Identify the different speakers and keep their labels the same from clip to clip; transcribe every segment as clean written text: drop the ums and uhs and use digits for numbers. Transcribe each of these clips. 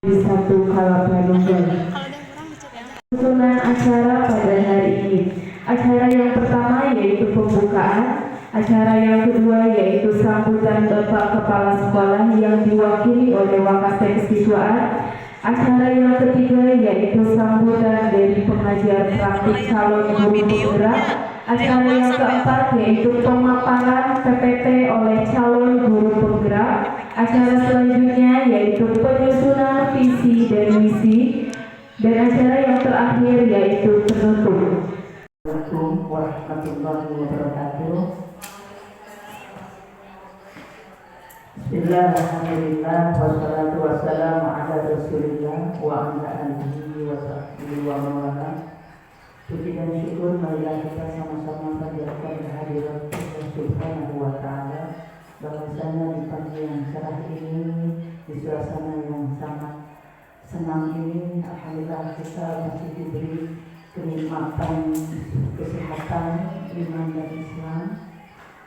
Speaker 1: di satu Kalapandungan. Susunan acara pada hari ini. Acara yang pertama yaitu pembukaan. Acara yang kedua yaitu sambutan Bapak Kepala Sekolah yang diwakili oleh Wakasek Siswaan. Acara yang ketiga yaitu sambutan dari pengajar praktik calon guru penggerak. Acara yang keempat yaitu pemaparan PPT oleh calon guru penggerak. Acara selanjutnya yaitu penyusunan visi dan misi. Dan acara yang terakhir yaitu penutup.
Speaker 2: Assalamualaikum warahmatullahi wabarakatuh. Bismillahirrahmanirrahim. Wassalatu wassalamu ala Rasulillah wa ala alihi wa sahbihi wa mawala. Puji dan syukur marilah kita sama-sama panjatkan kehadirat Allah Subhanahu wa taala, bahwasanya di pagi yang cerah ini, di suasana yang sangat senang ini, alhamdulillah kita masih diberi kenikmatan kesehatan, iman dan Islam.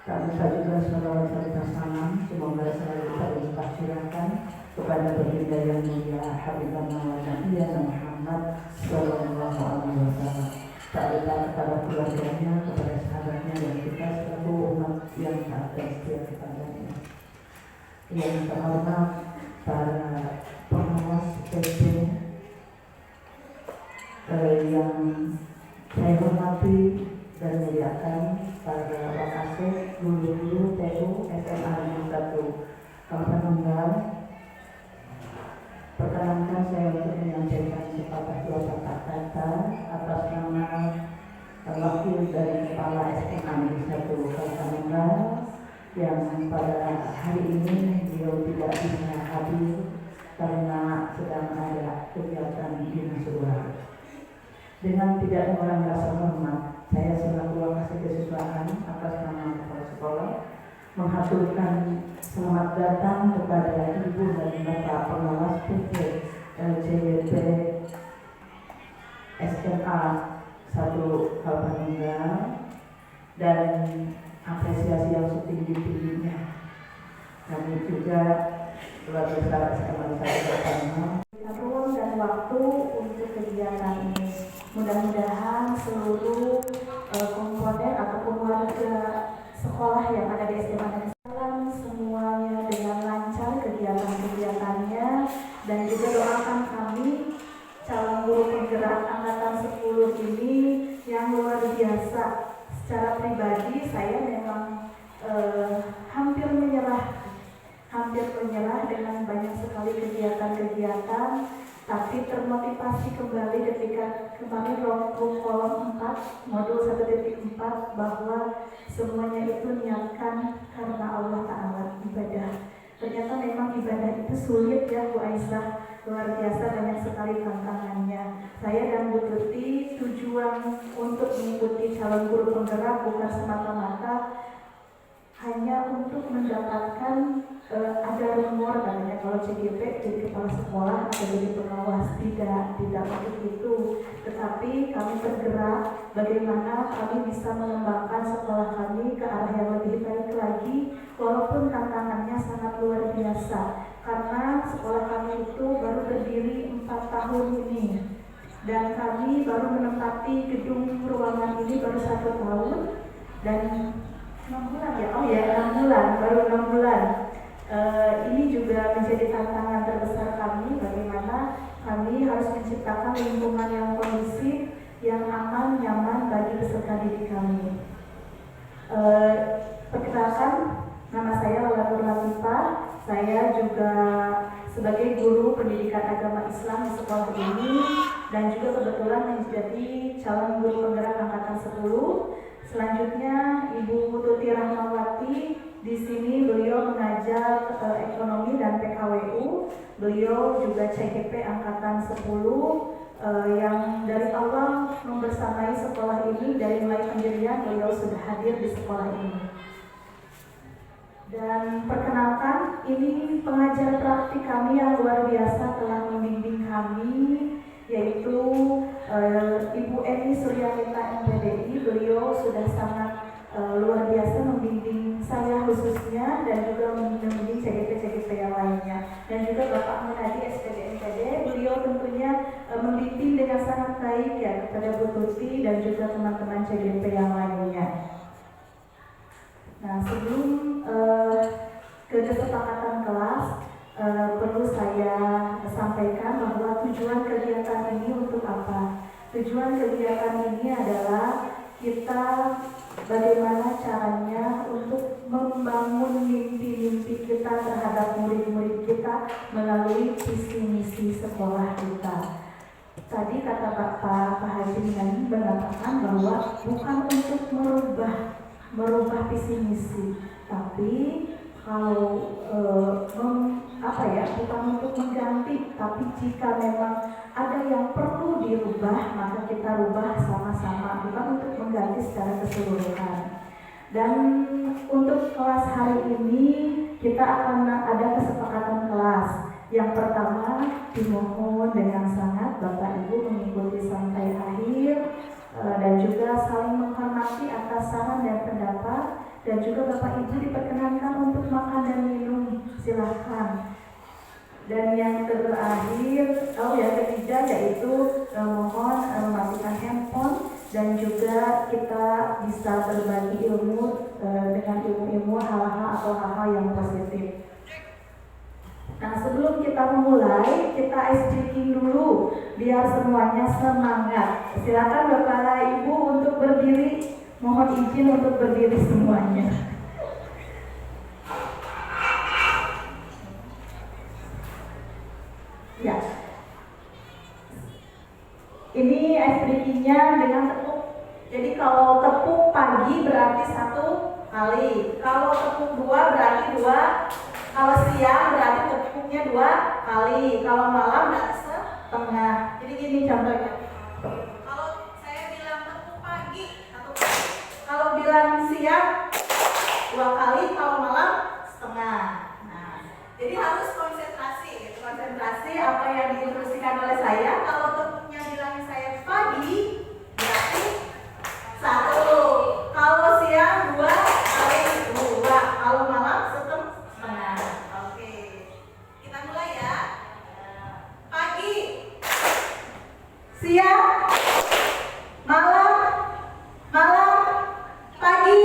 Speaker 2: Tak lupa juga salawat serta salam semoga selalu terlimpah curahkan kepada baginda yang mulia Habibana wa Nabiyana Muhammad sallallahu alaihi wasallam. Tak lupa kepada keluarganya, kepada sahabatnya dan kita selalu umat yang taat dan setia kepadanya. Yang terhormat para pengawas PP yang saya hormati dan muliakan, para Wakasek, guru-guru TU SMA Negeri 1 Kalapandungan. Perkenankan saya untuk menyampaikan sepatah dua patah kata atas nama wakil dari Kepala SMA Negeri 1 Kalapandungan yang pada hari ini beliau tidak bisa hadir karena sedang ada kegiatan dinas luar. Dengan tidak mengurangi rasa hormat, saya selaku Wakasek Kesiswaan atas nama kepala sekolah menghaturkan selamat datang kepada Ibu dan Bapak pengawas PP LJBP SMA 1 Kalapandungan dan apresiasi yang setinggi-tingginya. Kami juga keluarga besar SMA 1 Kalapandungan dan waktu untuk kegiatan ini. Mudah-mudahan seluruh komponen ataupun warga sekolah yang ada di SMA Negeri 1 semuanya dengan lancar kegiatan-kegiatannya, dan juga doakan kami calon guru penggerak angkatan 10 ini yang luar biasa. Secara pribadi saya memang hampir menyerah dengan banyak sekali kegiatan-kegiatan, tapi termotivasi kembali ketika kemarin room kolom 4 modul 1.4 bahwa semuanya itu niatkan karena Allah Ta'ala, ibadah. Ternyata memang ibadah itu sulit ya Bu Aisyah, luar biasa, banyak sekali tantangannya. Saya dan Bu Tuti tujuan untuk mengikuti calon guru penggerak bukan semata-mata hanya untuk mendapatkan ada rumor katanya kalau CGP jadi kepala sekolah atau jadi pengawas. Tidak untuk itu, tetapi kami bergerak bagaimana kami bisa mengembangkan sekolah kami ke arah yang lebih baik lagi, walaupun tantangannya sangat luar biasa karena sekolah kami itu baru berdiri 4 tahun ini dan kami baru menempati gedung ruangan ini baru 1 tahun dan 6 bulan ya, 6 bulan, baru 6 bulan. Ini juga menjadi tantangan terbesar kami, bagaimana kami harus menciptakan lingkungan yang kondusif, yang aman, nyaman bagi peserta didik kami. Perkenalkan, nama saya Lala Nur Latifah. Saya juga sebagai guru pendidikan agama Islam di sekolah ini dan juga kebetulan menjadi calon guru penggerak angkatan 10. Selanjutnya Ibu Tuti Rahmawati, di sini beliau mengajar ekonomi dan PKWU. Beliau juga CGP angkatan 10 yang dari awal membersamai sekolah ini, dari mulai pendirian beliau sudah hadir di sekolah ini. Dan perkenalkan, ini pengajar praktik kami yang luar biasa telah membimbing kami, yaitu Ibu Eni Suryanita MPDI. Beliau sudah sangat luar biasa membimbing saya khususnya dan juga membimbing CGP-CGP yang lainnya, dan juga Bapak Munadi SPD
Speaker 3: teman-teman CGP yang lainnya. Nah, sebelum ke kesepakatan kelas, perlu saya sampaikan bahwa tujuan kegiatan ini untuk apa? Tujuan kegiatan ini adalah kita bagaimana caranya untuk membangun mimpi-mimpi kita terhadap murid-murid kita melalui visi misi sekolah kita. Tadi kata Pak Haji Minani mengatakan bahwa bukan untuk merubah visi misi, tapi kalau bukan untuk mengganti, tapi jika memang ada yang perlu dirubah, maka kita rubah sama-sama, bukan untuk mengganti secara keseluruhan. Dan untuk kelas hari ini kita akan ada kesepakatan kelas. Yang pertama, dimohon dengan sangat Bapak Ibu mengikuti sampai akhir dan juga saling menghormati atas saran dan pendapat, dan juga Bapak Ibu diperkenankan untuk makan dan minum, silahkan. Dan yang ketiga yaitu mohon mematikan handphone, dan juga kita bisa berbagi ilmu dengan ilmu-ilmu hal-hal atau hal-hal yang positif. Nah, sebelum kita memulai, kita ice breaking dulu biar semuanya semangat. Silakan Bapak Ibu untuk berdiri. Mohon izin untuk berdiri semuanya. Ya. Ini ice breaking-nya dengan tepuk. Jadi kalau tepuk pagi berarti 1 kali. Kalau tepuk 2 berarti 2. Kalau siang berarti tepuknya 2 kali. Kalau malam berarti setengah. Jadi gini contohnya. Kalau saya bilang tepuk pagi 1 kali. Kalau bilang siang 2 kali. Kalau malam setengah. Nah, jadi harus konsentrasi. Konsentrasi apa yang diinstruksikan oleh saya. Kalau tepuknya bilang saya pagi berarti 1. Kalau siang 2 kali 2. Kalau malam setengah. Oke, kita mulai ya. Pagi, siang, malam, pagi,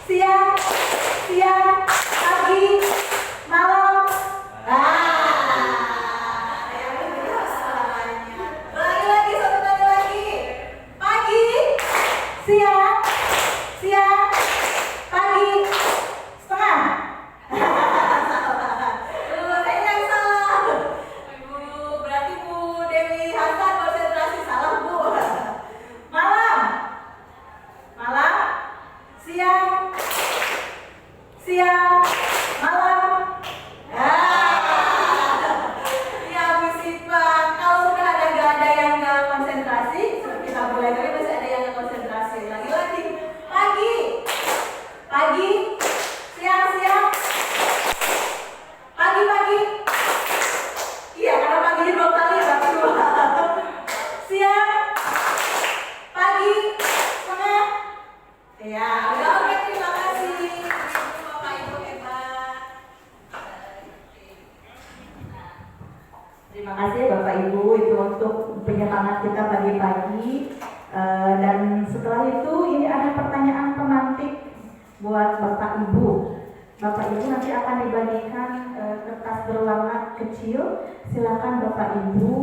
Speaker 3: siang, pagi, malam. Lagi-lagi, satu kali lagi. Pagi, siang, pagi, setengah. Kayaknya salah. Ibu, berarti Bu Dewi Hasan konsentrasi salah, Bu. Malam, siang, malam. Ya, Bu Sipa, kalau sudah nggak ada yang nggak konsentrasi, kita mulai lagi. Masih ada yang nggak konsentrasi. Lagi-lagi. Pagi, siang, pagi. Iya, karena pagi 2 kali berarti 2. Siang, pagi, setengah. Ya, udah oke, terima kasih. Bapak Ibu hebat. Terima kasih Bapak Ibu itu untuk penyemangat kita pagi-pagi. Dan setelah itu ini ada pertanyaan pemantik buat Bapak Ibu. Bapak Ibu nanti akan dibagikan kertas berwarna kecil. Silakan Bapak Ibu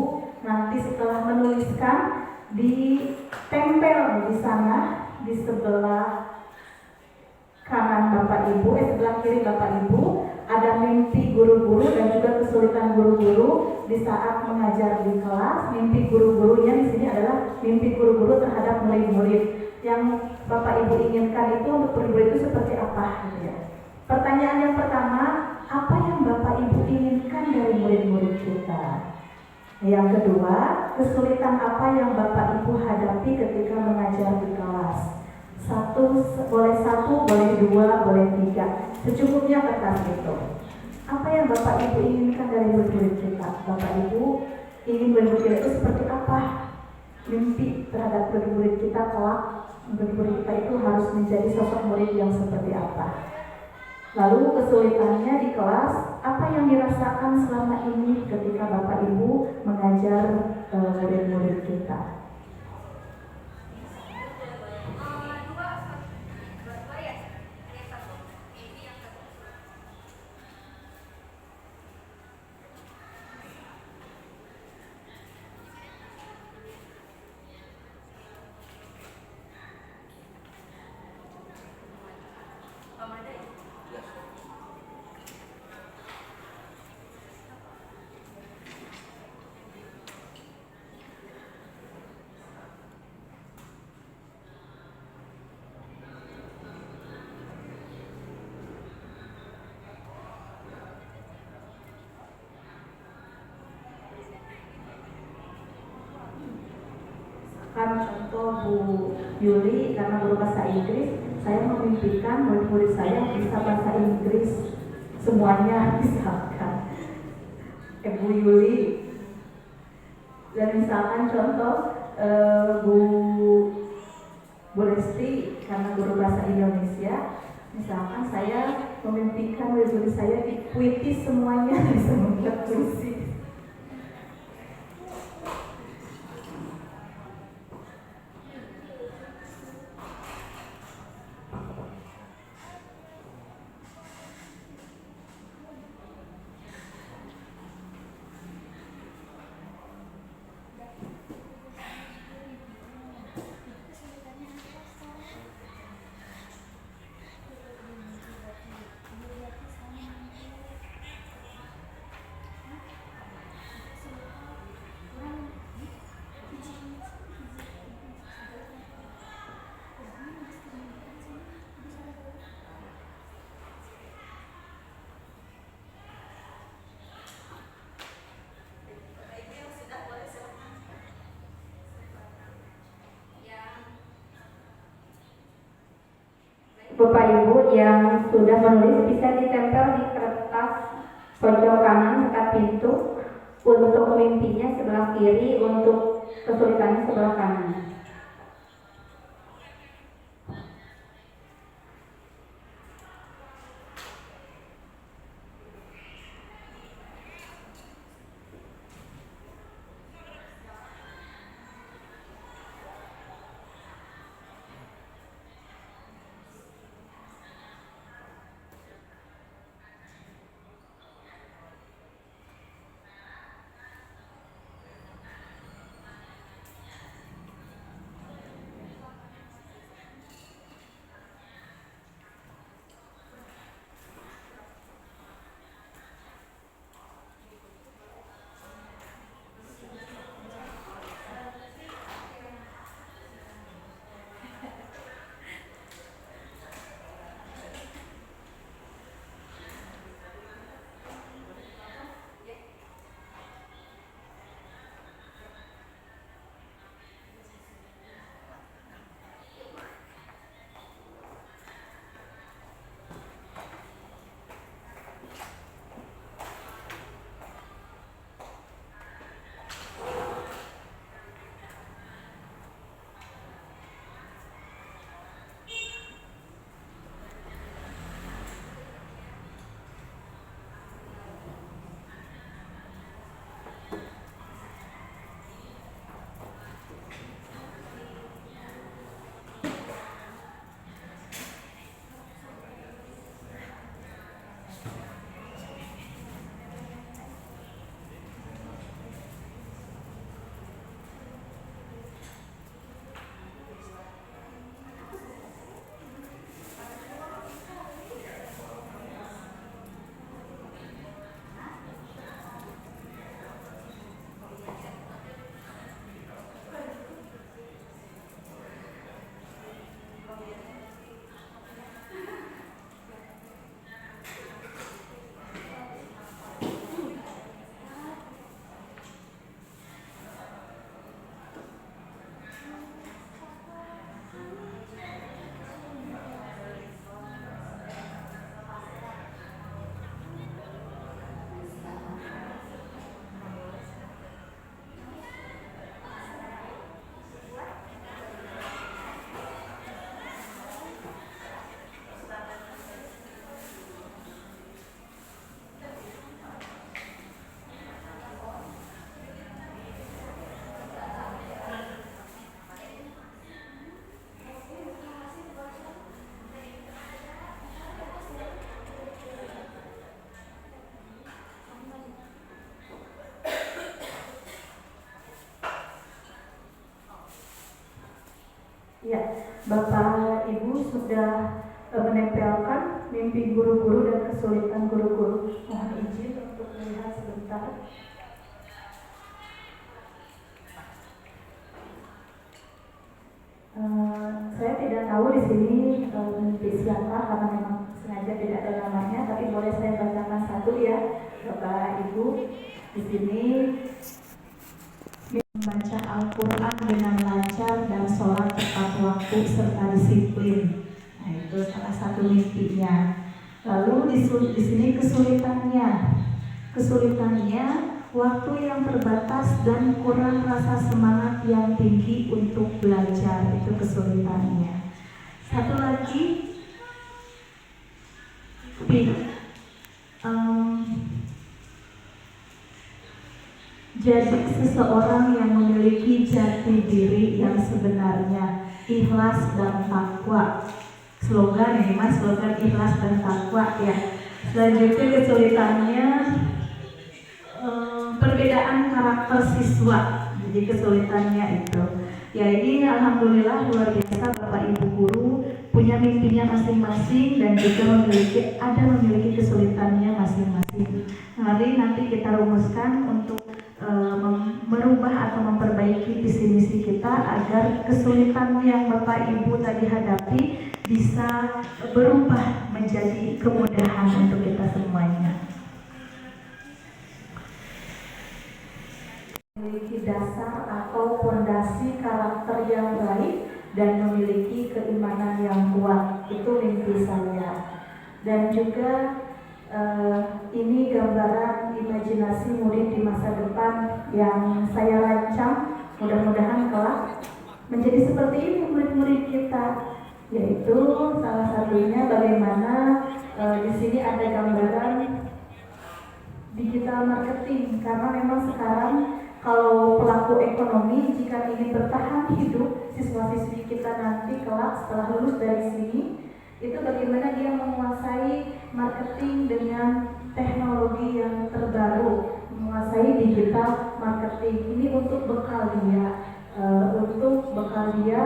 Speaker 3: nanti setelah menuliskan ditempel di sana di sebelah kanan Bapak Ibu, sebelah kiri Bapak Ibu ada mimpi guru-guru dan juga kesulitan guru-guru di saat mengajar di kelas. Mimpi guru-gurunya di sini adalah mimpi guru-guru terhadap murid-murid. Yang Bapak Ibu inginkan itu untuk murid-murid itu seperti apa gitu ya. Pertanyaan yang pertama, apa yang Bapak Ibu inginkan dari murid-murid kita? Yang kedua, kesulitan apa yang Bapak Ibu hadapi ketika mengajar di kelas? Boleh satu, boleh 2, boleh 3. Secukupnya kertas itu. Apa yang Bapak Ibu inginkan dari murid-murid kita? Bapak Ibu ingin murid-murid kita itu seperti apa? Mimpi terhadap murid-murid kita kelak, murid-murid kita itu harus menjadi sosok murid yang seperti apa? Lalu kesulitannya di kelas, apa yang dirasakan selama ini ketika Bapak Ibu mengajar murid-murid kita? contoh Bu Yuli karena guru bahasa Inggris, saya memimpikan murid-murid saya bisa bahasa Inggris semuanya misalkan. Bu Yuli, dan misalkan contoh Bu Lesti karena guru bahasa Indonesia, misalkan saya memimpikan murid-murid saya di puitis semuanya bisa membuat puisi.
Speaker 4: Bapak Ibu yang sudah menulis bisa ditempel di kertas pojok kanan dekat pintu. Untuk mimpinya sebelah kiri, untuk kesulitannya sebelah kanan.
Speaker 3: Ya, Bapak Ibu sudah menempelkan mimpi guru-guru dan kesulitan guru-guru. Mohon izin untuk melihat sebentar. Saya tidak tahu di sini mimpi siapa karena memang sengaja tidak ada namanya, tapi boleh saya bacakan satu ya, Bapak Ibu. Di sini membaca Al-Quran dengan lancar dan sholat waktu serta disiplin. Nah, itu salah satu mimpinya. Lalu di sini kesulitannya waktu yang terbatas dan kurang rasa semangat yang tinggi untuk belajar, itu kesulitannya. Satu lagi, jadi seseorang yang memiliki jati diri yang sebenarnya, ikhlas dan takwa. Slogan ini mas, slogan ikhlas dan takwa ya. Selanjutnya kesulitannya perbedaan karakter siswa. Jadi kesulitannya itu. Ya ini alhamdulillah luar biasa Bapak Ibu guru punya mimpinya masing-masing dan juga memiliki kesulitannya masing-masing. Mari nanti kita rumuskan untuk merubah atau memperbaiki visi misi kita agar kesulitan yang Bapak Ibu tadi hadapi bisa berubah menjadi kemudahan untuk kita semuanya. Memiliki dasar atau fondasi karakter yang baik dan memiliki keimanan yang kuat, itu mimpi saya. Dan juga ini gambaran imajinasi murid di masa depan yang saya rancang, mudah-mudahan kelak menjadi seperti ini murid-murid kita, yaitu salah satunya bagaimana di sini ada gambaran digital marketing, karena memang sekarang kalau pelaku ekonomi jika ingin bertahan hidup, siswa-siswi kita nanti kelak setelah lulus dari sini, itu bagaimana dia menguasai marketing dengan teknologi yang terbaru, menguasai digital marketing. Ini untuk bekal dia,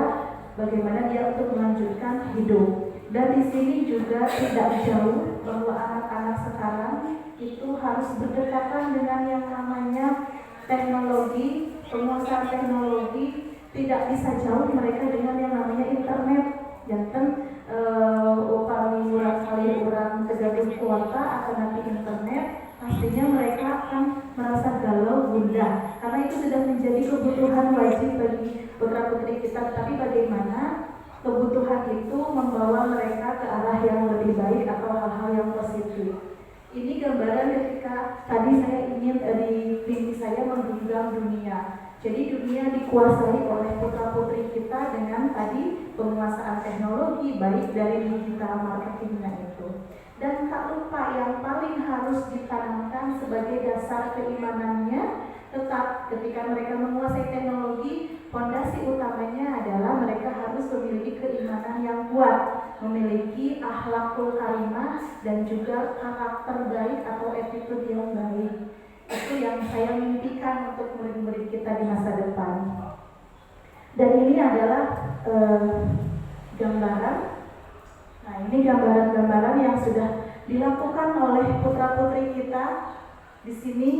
Speaker 3: bagaimana dia untuk melanjutkan hidup. Dan di sini juga tidak jauh bahwa anak-anak sekarang itu harus berdekatan dengan yang namanya teknologi, penguasaan teknologi. Tidak bisa jauh mereka dengan yang namanya internet. Janten upami urang kali urang tegaduh kuota akan nanti internet, pastinya mereka akan merasa galau gundah, karena itu sudah menjadi kebutuhan wajib bagi putra-putri kita. Tapi bagaimana kebutuhan itu membawa mereka ke arah yang lebih baik atau hal-hal yang positif. Ini gambaran ketika tadi saya ingin di mimpi saya menggenggam dunia. Jadi dunia dikuasai oleh putra-putri kita dengan tadi penguasaan teknologi baik dari digital marketingnya itu. Dan tak lupa yang paling harus ditanamkan sebagai dasar keimanannya, tetap ketika mereka menguasai teknologi, fondasi utamanya adalah mereka harus memiliki keimanan yang kuat, memiliki akhlakul karimah dan juga karakter baik atau attitude yang baik. Itu yang saya mimpikan untuk murid-murid kita di masa depan. Dan ini adalah gambaran. Nah, ini gambaran-gambaran yang sudah dilakukan oleh putra-putri kita. Di sini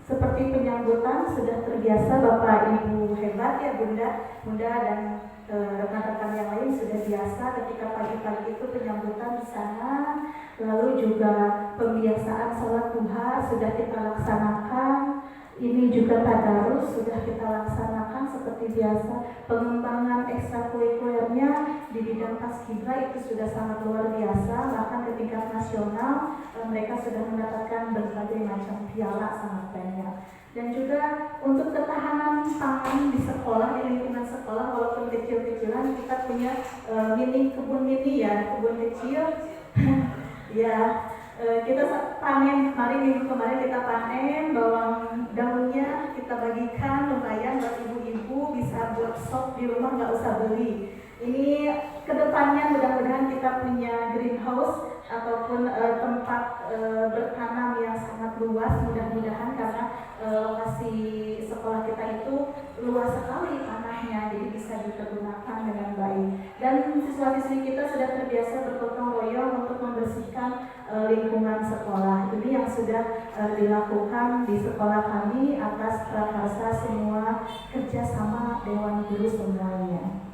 Speaker 3: seperti penyambutan sudah terbiasa Bapak Ibu hebat ya Bunda dan rekan-rekan yang lain sudah biasa ketika pagi-pagi itu penyambutan di sana. Lalu juga pembiasaan salat duha sudah kita laksanakan. Ini juga tadarus sudah kita laksanakan seperti biasa. Pengembangan ekstrakurikulernya di bidang paskibra itu sudah sangat luar biasa. Bahkan ke tingkat nasional mereka sudah mendapatkan berbagai macam piala, sangat banyak. Dan juga untuk ketahanan pangan di sekolah, di lingkungan sekolah, walaupun kecil-kecilan kita punya kebun mini ya, kebun kecil. Ya, kita panen, minggu kemarin kita panen bawang daunnya, kita bagikan lumayan buat ibu-ibu bisa buat sop di rumah, nggak usah beli. Ini kedepannya mudah-mudahan kita punya greenhouse ataupun tempat bertanam yang sangat luas, mudah-mudahan karena lokasi sekolah kita itu luas sekali tanahnya, jadi bisa dipergunakan dengan baik. Dan siswa-siswi kita sudah terbiasa bergotong royong untuk membersihkan lingkungan sekolah. Ini yang sudah dilakukan di sekolah kami atas prakarsa semua kerjasama Dewan Guru semuanya.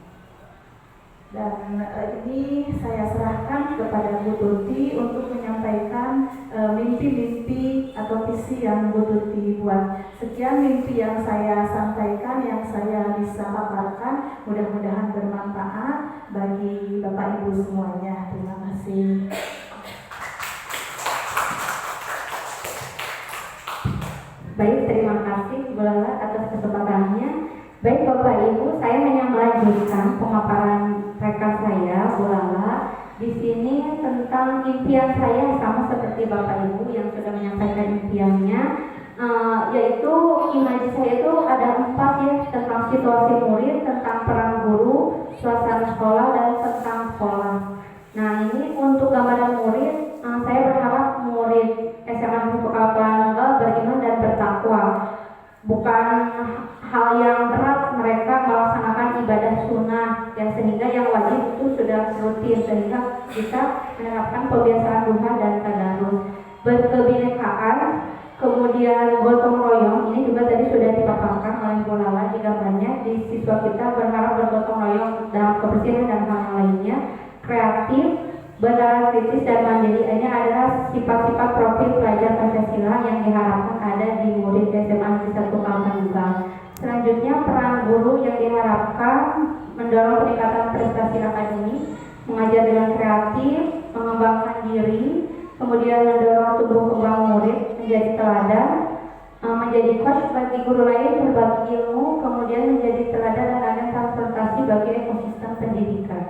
Speaker 3: Dan ini saya serahkan kepada Bu Tuti untuk menyampaikan mimpi-mimpi atau visi yang Bu Tuti buat. Sekian mimpi mimpi yang saya sampaikan, yang saya bisa paparkan, mudah-mudahan bermanfaat bagi Bapak Ibu semuanya. Terima kasih.
Speaker 4: Baik, terima kasih Bu Lala atas kesempatannya. Baik Bapak Ibu, saya hanya melanjutkan pemaparan rekan saya Bu Lala. Di sini tentang impian saya sama seperti Bapak Ibu yang sudah menyampaikan impiannya, yaitu imaji saya itu ada 4 ya, tentang situasi murid, tentang peran guru, suasana sekolah, dan tentang sekolah. Nah ini untuk gambaran murid, saya berharap murid SMA Negeri Pekalongan beriman dan bertakwa. Bukan hal yang berat mereka melaksanakan ibadah sunnah, ya, sehingga yang wajib itu sudah rutin, sehingga kita menerapkan kebiasaan duha dan tadarus, berkebinekaan, kemudian gotong royong. Ini juga tadi sudah dipaparkan oleh Bu Lala di gambarnya. Di siswa kita berharap bergotong royong dalam kebersihan dan hal lainnya, kreatif, berdarah kritis dan mandiri. Ini adalah sifat-sifat profil pelajar Pancasila yang diharapkan ada di murid SMA Negeri 1 Kalteng. Selanjutnya, peran guru yang diharapkan mendorong peningkatan prestasi akademik, mengajar dengan kreatif, mengembangkan diri, kemudian mendorong tumbuh kembang murid menjadi teladan, menjadi coach bagi guru lain berbagi ilmu, kemudian menjadi teladan dan agen transportasi bagi ekosistem pendidikan.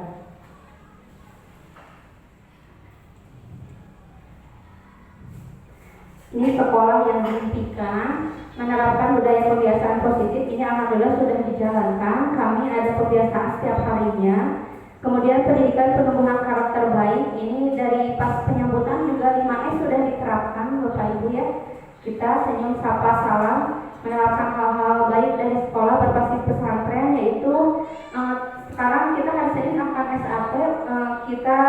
Speaker 4: Ini sekolah yang diimpikan, menerapkan budaya kebiasaan positif. Ini alhamdulillah sudah dijalankan. Kami ada kebiasaan setiap harinya. Kemudian pendidikan penumbuhan karakter baik. Ini dari pas penyambutan juga 5S sudah diterapkan Bapak Ibu ya. Kita senyum, sapa, salam, menerapkan hal-hal baik dari sekolah berbasis pesantren, yaitu sekarang kita hari Senin akan SAP, kita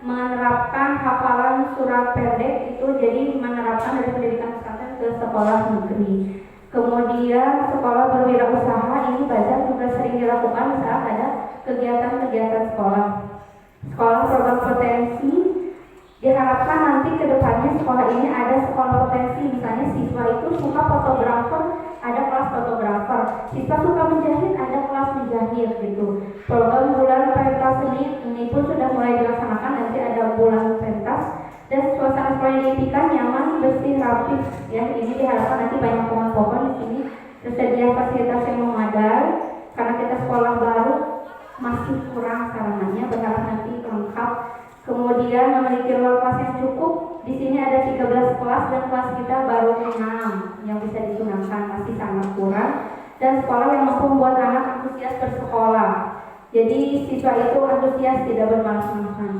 Speaker 4: menerapkan hafalan surat pendek itu, jadi menerapkan dari pendidikan pesantren ke sekolah negeri. Kemudian sekolah berwirausaha, ini belajar juga sering dilakukan saat ada kegiatan-kegiatan sekolah. Sekolah program potensi, diharapkan nanti ke depannya sekolah ini ada sekolah potensi. Misalnya siswa itu suka fotografer, ada kelas fotografer. Siswa suka menjahit, ada kelas menjahit gitu. Program bulan pentas ini pun sudah mulai dilaksanakan, nanti ada bulan pentas. Dan suasana sekolah yang diimpikan nyaman, bersih, rapi. Ya, ini diharapkan nanti banyak pohon-pohon di sini. Tersedia fasilitas yang memadai, karena kita sekolah baru masih kurang sarananya, berharap nanti lengkap. Kemudian memiliki ruang kelas yang cukup. Di sini ada 13 kelas dan kelas kita baru 6 yang bisa digunakan, masih sangat kurang. Dan sekolah yang mampu membuat anak antusias bersekolah. Jadi siswa itu antusias, tidak bermalas-malasan.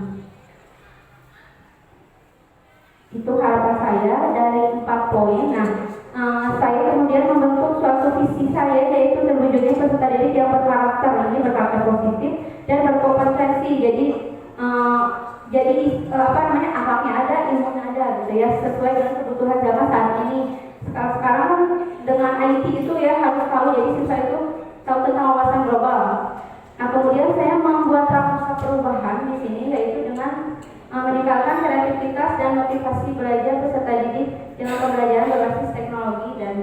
Speaker 4: Itu harapan saya dari 4 poin. Nah, saya kemudian membentuk suatu visi saya, yaitu terwujudnya peserta didik yang berkarakter, ini berkarakter positif dan berkompetensi. Jadi akhlaknya ada, ilmunya ada, gitu ya, sesuai dengan kebutuhan zaman saat ini. Sekarang kan dengan IT itu ya harus tahu, jadi siswa itu tahu tentang wawasan global. Nah, kemudian saya membuat rangka perubahan di sini, yaitu dengan meningkatkan kreativitas dan motivasi belajar peserta didik dengan pembelajaran berbasis teknologi dan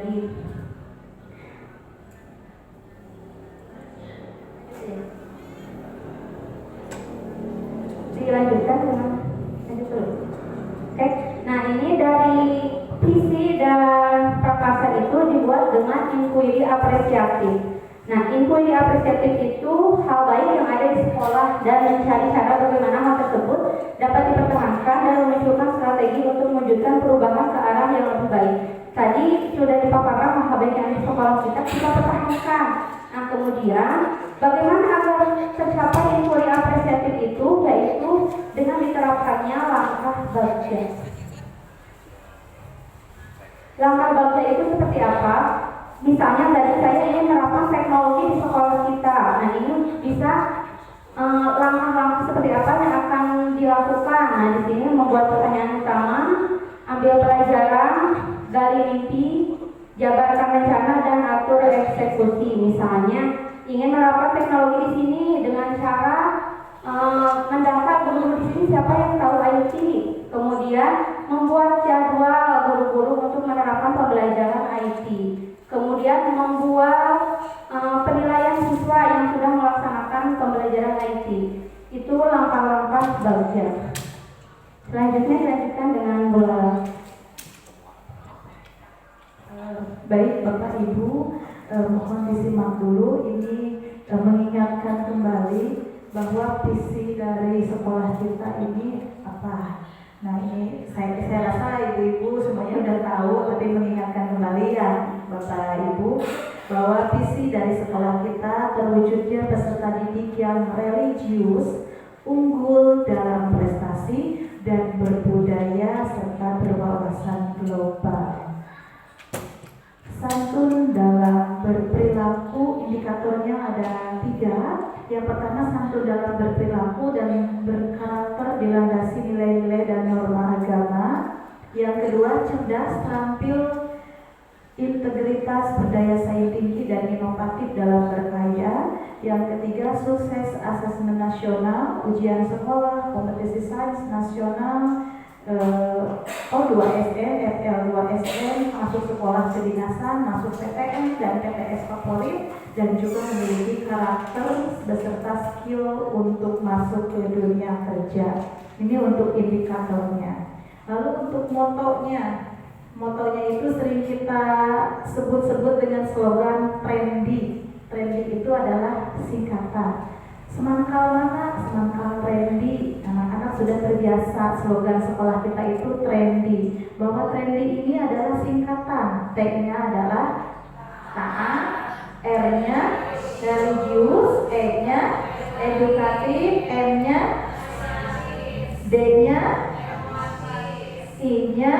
Speaker 4: dilanjutkan dengan Oke. Nah, ini dari visi dan prakarsa itu dibuat dengan inquiry apresiatif. Nah, inquiry apresiatif itu hal baik yang ada di sekolah dan mencari cara bagaimana hal tersebut dapat dipertahankan dan memunculkan strategi untuk mewujudkan perubahan ke arah yang lebih baik. Tadi sudah dipaparkan hal baik yang ada di sekolah kita pertahankan. Nah, kemudian bagaimana agar tercapai inquiry apresiatif itu, yaitu dengan diterapkannya langkah bagja. Langkah bagja itu seperti apa? Misalnya tadi saya ingin menerapkan teknologi di sekolah kita. Nah, ini bisa langkah-langkah seperti apa yang akan dilakukan. Nah, di sini membuat pertanyaan utama, ambil pelajaran, gali mimpi, jabarkan rencana dan atur eksekusi. Misalnya ingin menerapkan teknologi di sini dengan cara mendaftar guru di sini siapa yang tahu IT, kemudian membuat jadwal guru-guru untuk menerapkan pembelajaran IT. Kemudian membuat penilaian siswa yang sudah melaksanakan pembelajaran IT. Itu langkah-langkah belajar. Selanjutnya dilanjutkan dengan Bu Lala.
Speaker 3: Baik Bapak Ibu, mohon disimak dulu. Ini mengingatkan kembali bahwa visi dari sekolah kita ini apa. Nah ini saya rasa ibu-ibu semuanya udah tahu, tapi mengingatkan kembali ya Bapak Ibu bahwa visi dari sekolah kita terwujudnya peserta didik yang religius, unggul dalam prestasi dan berbudaya serta berwawasan global. Santun dalam berperilaku, indikatornya ada 3. Yang pertama, santun dalam berperilaku dan berkarakter dilandasi nilai-nilai dan norma agama. Yang kedua, cerdas, terampil, integritas, berdaya saing tinggi dan inovatif dalam berkarya. Yang ketiga, sukses asesmen nasional, ujian sekolah, kompetisi sains nasional, O2SN, FL2SN, masuk sekolah kedinasan, masuk PTN dan PTS favorit, dan juga memiliki karakter beserta skill untuk masuk ke dunia kerja. Ini untuk indikatornya. Lalu untuk motonya itu sering kita sebut-sebut dengan slogan trendy. Trendy itu adalah singkatan. Semangkal mana? Semangkal trendy. Anak-anak sudah terbiasa slogan sekolah kita itu trendy. Bahwa trendy ini adalah singkatan. T-nya adalah taat, R-nya religius, E-nya edukatif, M-nya D-nya I-nya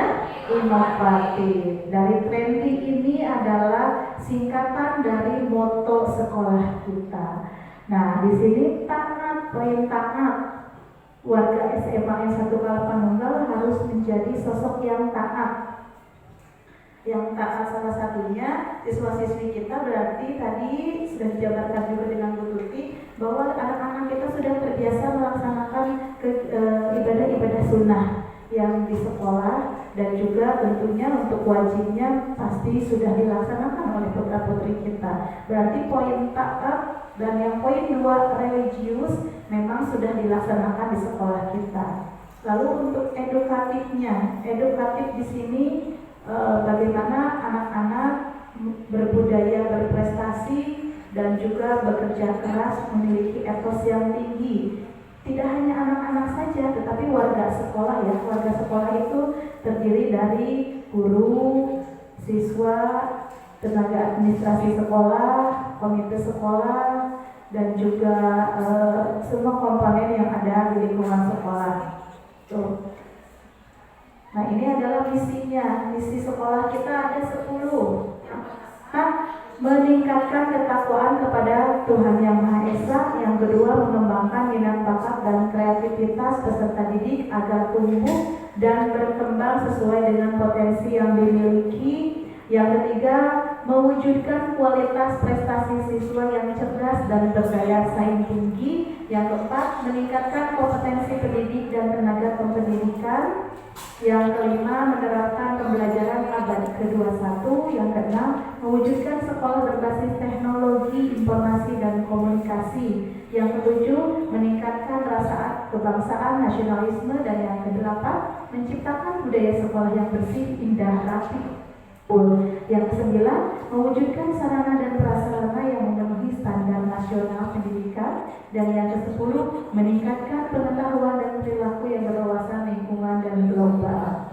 Speaker 3: inovatif. Dari trendy ini adalah singkatan dari moto sekolah kita. Nah, di sini taat, poin taat. Warga SMA N1 Kalapanunggal harus menjadi sosok yang taat. Yang taat salah satunya siswa-siswi kita berarti tadi sudah dijabarkan juga dengan Bu Tuti bahwa anak-anak kita sudah terbiasa melaksanakan ibadah-ibadah sunnah yang di sekolah, dan juga tentunya untuk wajibnya pasti sudah dilaksanakan oleh putra-putri kita. Berarti poin taat dan yang poin 2 religius memang sudah dilaksanakan di sekolah kita. Lalu untuk edukatifnya, edukatif di sini bagaimana anak-anak berbudaya, berprestasi, dan juga bekerja keras, memiliki etos yang tinggi. Tidak hanya anak-anak saja, tetapi warga sekolah ya. Warga sekolah itu terdiri dari guru, siswa, tenaga administrasi sekolah, komite sekolah, dan juga semua komponen yang ada di lingkungan sekolah. Tuh. Nah ini adalah misinya. Misi sekolah kita ada 10. Meningkatkan ketakwaan kepada Tuhan Yang Maha Esa. Yang kedua, mengembangkan minat bakat dan kreativitas peserta didik agar tumbuh dan berkembang sesuai dengan potensi yang dimiliki. Yang ketiga, mewujudkan kualitas prestasi siswa yang cerdas dan berdaya saing tinggi. Yang keempat, meningkatkan kompetensi pendidik dan tenaga kependidikan. Yang kelima, menerapkan pembelajaran abad ke-21. Yang keenam, mewujudkan sekolah berbasis teknologi, informasi, dan komunikasi. Yang ketujuh, meningkatkan rasa kebangsaan, nasionalisme. Dan yang kedelapan, menciptakan budaya sekolah yang bersih, indah, rapi. Yang kesembilan, mewujudkan sarana dan prasarana yang memenuhi standar nasional pendidikan. Dan yang kesepuluh, meningkatkan pengetahuan dan perilaku yang berwawasan lingkungan dan global.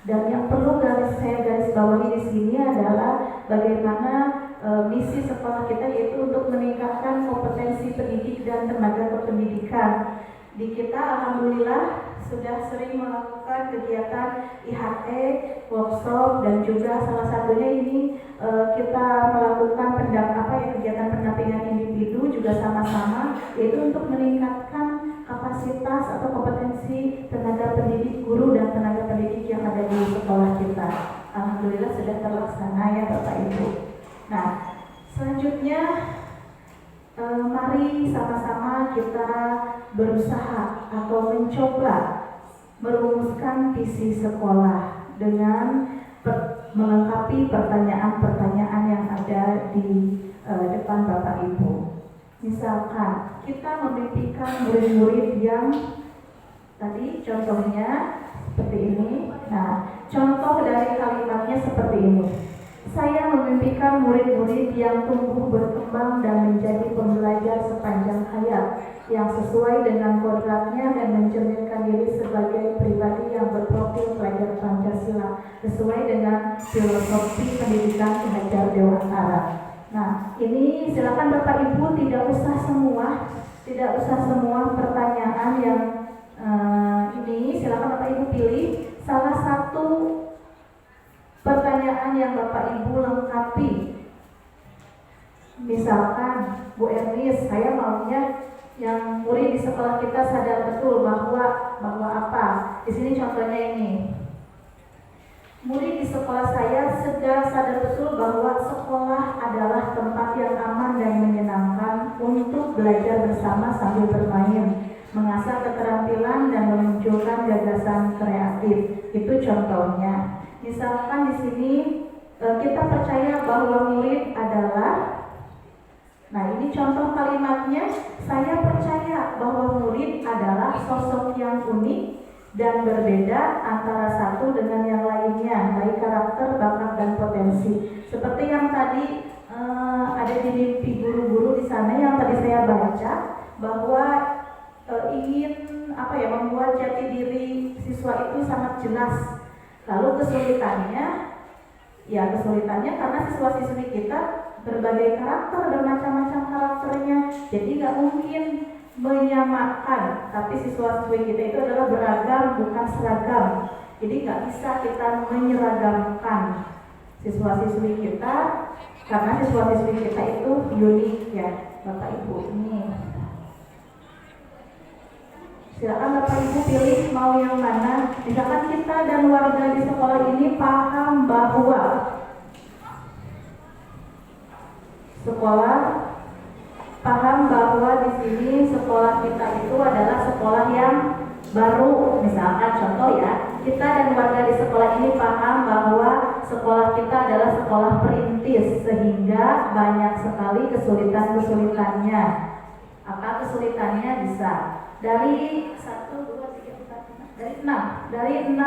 Speaker 3: Dan yang perlu saya garis bawahi di sini adalah bagaimana misi sekolah kita, yaitu untuk meningkatkan kompetensi pendidik dan tenaga kependidikan. Di kita alhamdulillah sudah sering melakukan kegiatan IHE, workshop, dan juga salah satunya ini kita melakukan kegiatan pendampingan individu juga sama-sama, yaitu untuk meningkatkan kapasitas atau kompetensi tenaga pendidik, guru dan tenaga pendidik yang ada di sekolah kita. Alhamdulillah sudah terlaksana ya Bapak Ibu. Nah, selanjutnya mari sama-sama kita berusaha atau mencoba merumuskan visi sekolah dengan melengkapi pertanyaan-pertanyaan yang ada di depan Bapak Ibu. Misalkan kita memimpikan murid-murid yang tadi contohnya seperti ini. Nah, contoh dari kalimatnya seperti ini. Saya memimpikan murid-murid yang tumbuh berkembang dan menjadi pembelajar sepanjang hayat, yang sesuai dengan kodratnya dan mencerminkan diri sebagai pribadi yang berprofil pelajar Pancasila, sesuai dengan filosofi pendidikan Ki Hajar Dewantara. Nah, ini silakan Bapak Ibu tidak usah semua pertanyaan yang ini, silakan Bapak Ibu pilih salah satu pertanyaan yang Bapak Ibu lengkapi. Misalkan, Bu Ernis, saya maunya yang murid di sekolah kita sadar betul bahwa apa? Di sini contohnya ini. Murid di sekolah saya sadar betul bahwa sekolah adalah tempat yang aman dan menyenangkan untuk belajar bersama sambil bermain, mengasah keterampilan dan memunculkan gagasan kreatif. Itu contohnya. Misalkan di sini kita percaya bahwa murid adalah, nah ini contoh kalimatnya, saya percaya bahwa murid adalah sosok yang unik dan berbeda antara satu dengan yang lainnya, baik karakter, bakat, dan potensi. Seperti yang tadi ada di mimpi guru-guru di sana yang tadi saya baca, bahwa ingin membuat jati diri siswa itu sangat jelas. Lalu kesulitannya karena siswa-siswi kita berbagai karakter, bermacam-macam karakternya, jadi nggak mungkin menyamakan. Tapi siswa-siswi kita itu adalah beragam, bukan seragam. Jadi nggak bisa kita menyeragamkan siswa-siswi kita, karena siswa-siswi kita itu unik ya, Bapak Ibu. Ini silakan Bapak Ibu pilih mau yang mana. Misalkan kita dan warga di sekolah ini paham bahwa di sini sekolah kita itu adalah sekolah yang baru. Misalkan contoh ya, kita dan warga di sekolah ini paham bahwa sekolah kita adalah sekolah perintis, sehingga banyak sekali kesulitannya. Apa kesulitannya? Bisa dari 6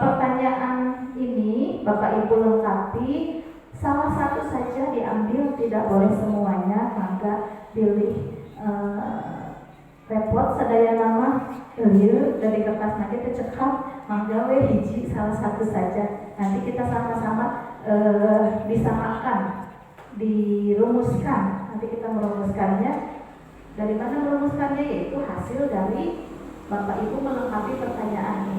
Speaker 3: pertanyaan ini Bapak Ibu lengkapi, salah satu saja diambil, tidak boleh semuanya. Maka pilih repot sadaya nama dari kertas nanti tercekap manggawe hiji salah satu saja. Nanti kita sama-sama disamakan, dirumuskan. Nanti kita merumuskannya. Dari mana merumuskannya? Yaitu hasil dari Bapak Ibu melengkapi pertanyaan ini.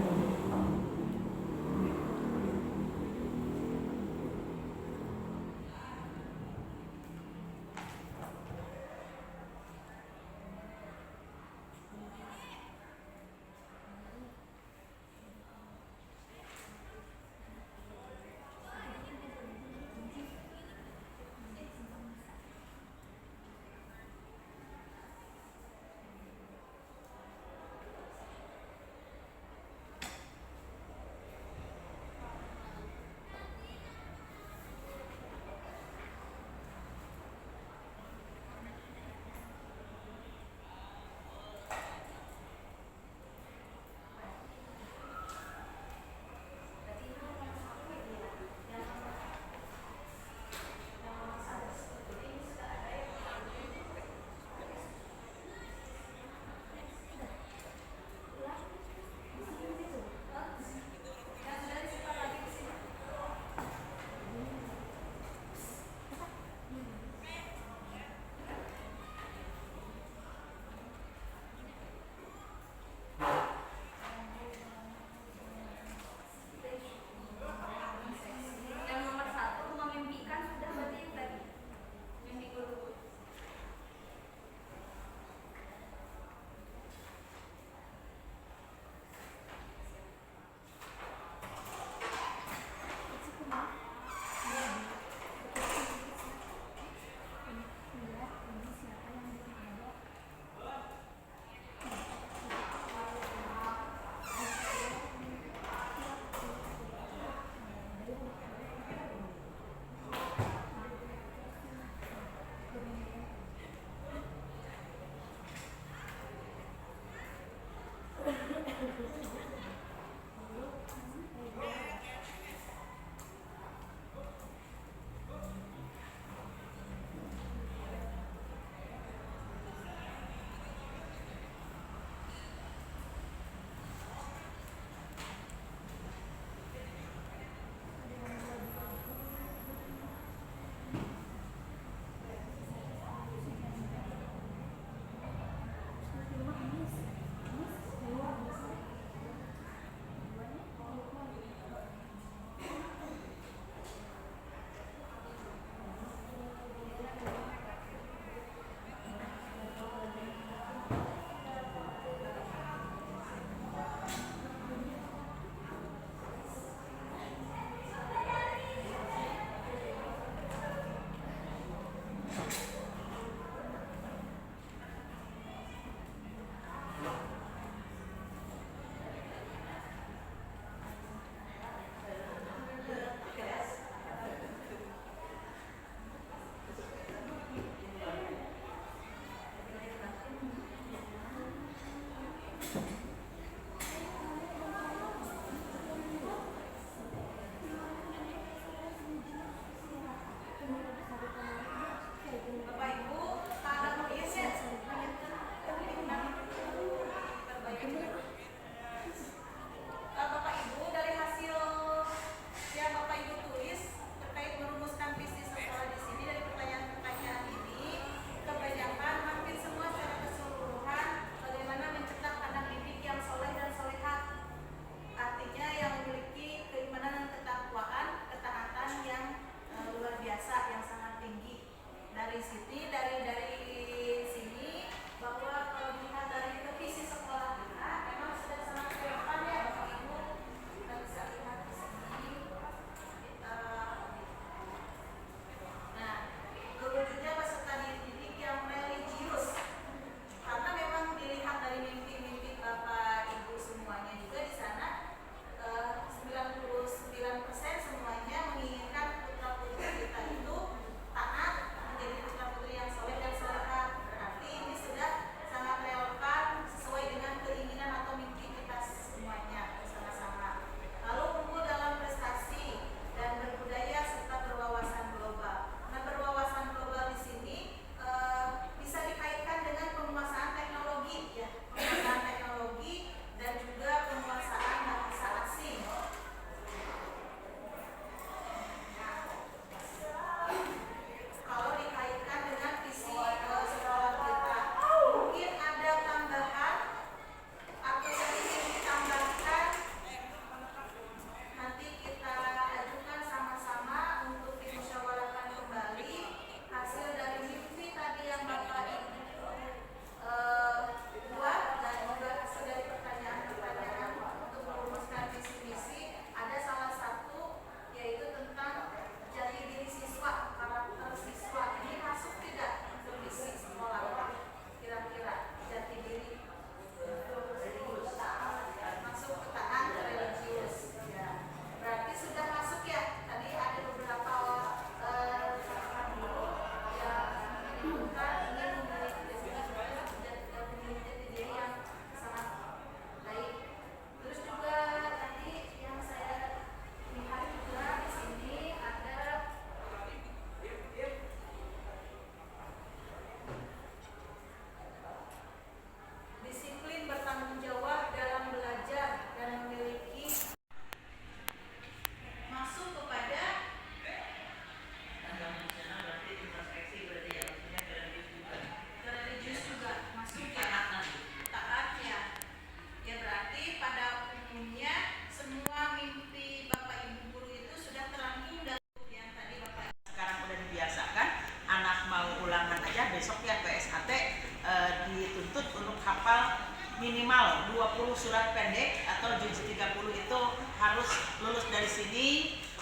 Speaker 5: atau JUJ 30 itu harus lulus dari sini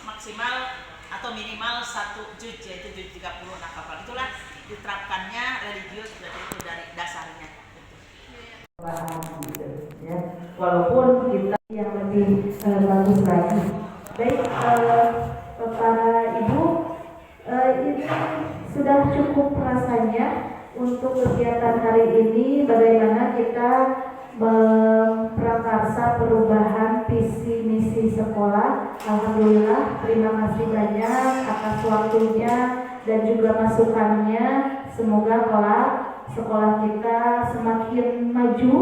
Speaker 5: maksimal atau minimal 1 JUJ, yaitu JUJ 30 nakapal. Itulah diterapkannya religius, berarti itu dari dasarnya.
Speaker 2: Gitu, ya. Walaupun kita
Speaker 3: yang lebih bagus lagi. Baik, Bapak Ibu, ini sudah cukup rasanya untuk kegiatan hari ini. Bagaimana kita memprakarsa perubahan visi misi sekolah. Alhamdulillah, terima kasih banyak atas waktunya dan juga masukannya. Semoga kelak sekolah kita semakin maju,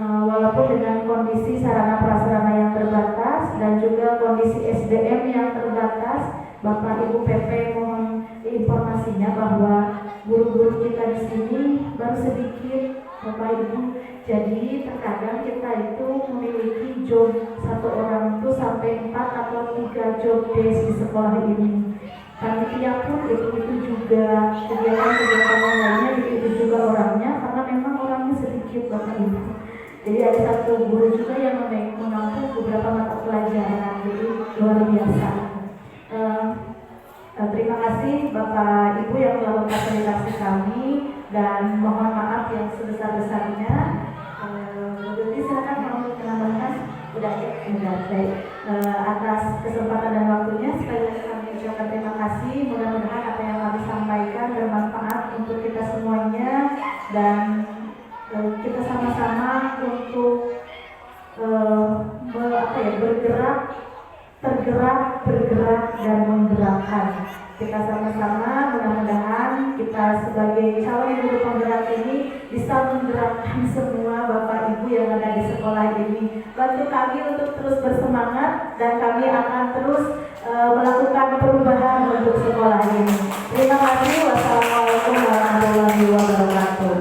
Speaker 3: walaupun dengan kondisi sarana prasarana yang terbatas dan juga kondisi SDM yang terbatas. Bapak Ibu PP mohon informasinya bahwa guru-guru kita di sini baru sedikit, Bapak Ibu. Jadi terkadang kita itu memiliki job satu orang itu sampai 4 atau 3 job desk di sekolah ini. Panitia pun itu juga, kegiatan-kegiatan lainnya itu juga orangnya, karena memang orangnya sedikit, Bapak Ibu. Jadi ada satu guru juga yang menampung beberapa mata pelajaran, jadi luar biasa. Terima kasih Bapak Ibu yang telah memfasilitasi kami, dan mohon maaf yang sebesar-besarnya. Jadi silakan mau menambahkan, udah ya, baik. Atas kesempatan dan waktunya, sekali lagi kami ucapkan terima kasih. Mudah-mudahan apa yang kami sampaikan bermanfaat untuk kita semuanya, dan kita sama-sama untuk bergerak dan menggerakkan. Kita sama-sama mudah-mudahan kita sebagai calon guru penggerak ini bisa menggerakkan semua Bapak Ibu yang ada di sekolah ini. Bantu kami untuk terus bersemangat, dan kami akan terus melakukan perubahan untuk sekolah ini. Terima kasih. Wassalamualaikum warahmatullahi wabarakatuh.